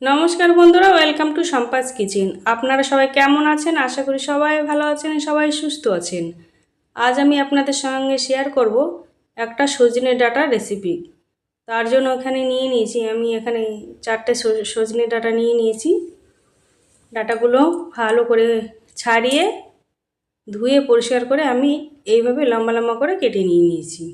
নমস্কার বন্ধুরা, welcome to সম্পাস kitchen. আপনারা সবাই কেমন আছেন? আশা করি সবাই ভালো আছেন, সবাই সুস্থ আছেন। আজ আমি আপনাদের সঙ্গে শেয়ার করব একটা সজনে ডাঁটা রেসিপি। তার জন্য এখানে নিয়ে নিয়েছি আমি এখানে 4টে সজনে ডাঁটা নিয়ে নিয়েছি। ডাঁটাগুলো ভালো করে ছাড়িয়ে ধুয়ে পরিষ্কার করে আমি এইভাবে লম্বা লম্বা করে কেটে নিয়ে নিয়েছি।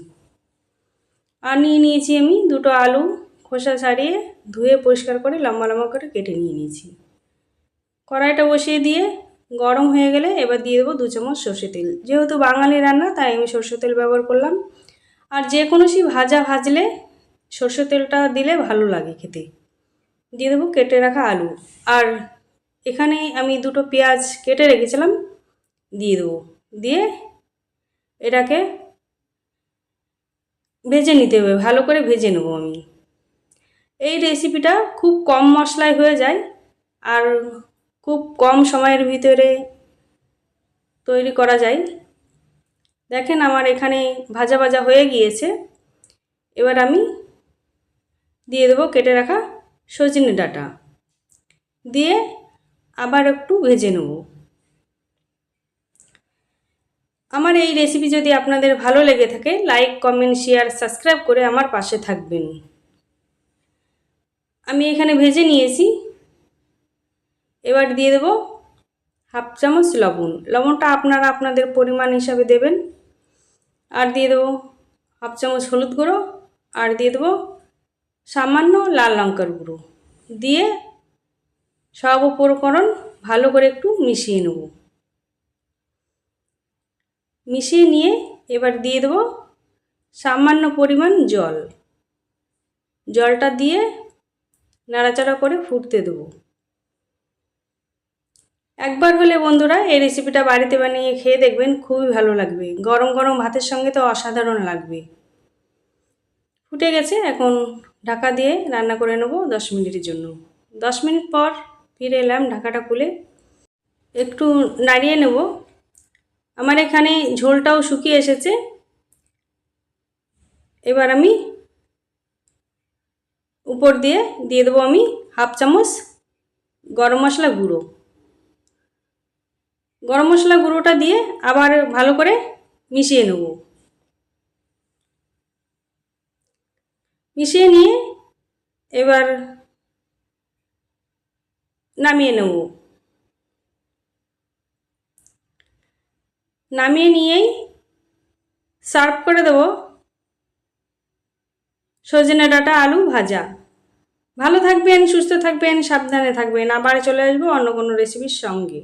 আর নিয়ে নিয়েছি আমি 2টো আলু, খোসা ছাড়িয়ে ধুয়ে পরিষ্কার করে লম্বা লম্বা করে কেটে নিয়ে নিয়েছি। কড়াইটা বসিয়ে দিয়ে গরম হয়ে গেলে এবার দিয়ে দেবো 2 চামচ সর্ষে তেল। যেহেতু বাঙালি রান্না তাই আমি সর্ষে তেল ব্যবহার করলাম। আর যে কোনো ভাজা ভাজলে সর্ষে তেলটা দিলে ভালো লাগে খেতে। দিয়ে দেবো কেটে রাখা আলু। আর এখানে আমি 2টো পেঁয়াজ কেটে রেখেছিলাম, দিয়ে দেবো। দিয়ে এটাকে ভেজে নিতে হবে, ভালো করে ভেজে নেবো আমি। এই রেসিপিটা খুব কম মশলায় হয়ে যায় আর খুব কম সময়ের ভিতরে তৈরি করা যায়। দেখেন আমার এখানে ভাজা ভাজা হয়ে গিয়েছে। এবার আমি দিয়ে দেবো কেটে রাখা সজনে ডাঁটা, দিয়ে আবার একটু ভেজে নেব। আমার এই রেসিপি যদি আপনাদের ভালো লেগে থাকে, লাইক, কমেন্ট, শেয়ার, সাবস্ক্রাইব করে আমার পাশে থাকবেন। আমি এখানে ভেজে নিয়েছি। এবার দিয়ে দেবো 1/2 চামচ লবণ। লবণটা আপনারা আপনাদের পরিমাণ হিসাবে দেবেন। আর দিয়ে দেবো 1/2 চামচ হলুদ গুঁড়ো। আর দিয়ে দেবো সামান্য লাল লঙ্কার গুঁড়ো। দিয়ে সব উপকরণ ভালো করে একটু মিশিয়ে নেব। মিশিয়ে নিয়ে এবার দিয়ে দেবো সামান্য পরিমাণ জল। জলটা দিয়ে নাড়াচাড়া করে ফুটতে দেবো। একবার হলে বন্ধুরা এই রেসিপিটা বাড়িতে বানিয়ে খেয়ে দেখবেন, খুবই ভালো লাগবে। গরম গরম ভাতের সঙ্গে তো অসাধারণ লাগবে। ফুটে গেছে, এখন ঢাকা দিয়ে রান্না করে নেব 10 মিনিটের জন্য। 10 মিনিট পর ফিরে এলাম ঢাকাটা খুলে। একটু নাড়িয়ে নেব। আমার এখানে ঝোলটাও শুকিয়ে এসেছে। এবার আমি উপর দিয়ে দেবো আমি 1/2 চামচ গরম মশলা গুঁড়ো। গরম মশলা গুঁড়োটা দিয়ে আবার ভালো করে মিশিয়ে নেব। মিশিয়ে নিয়ে এবার নামিয়ে নেব। নামিয়ে নিয়েই সার্ভ করে দেব সজনে ডাঁটা আলু ভাজা। ভালো থাকবেন, সুস্থ থাকবেন, সাবধানে থাকবেন। আবার চলে আসবো অন্য কোনো রেসিপির সঙ্গে।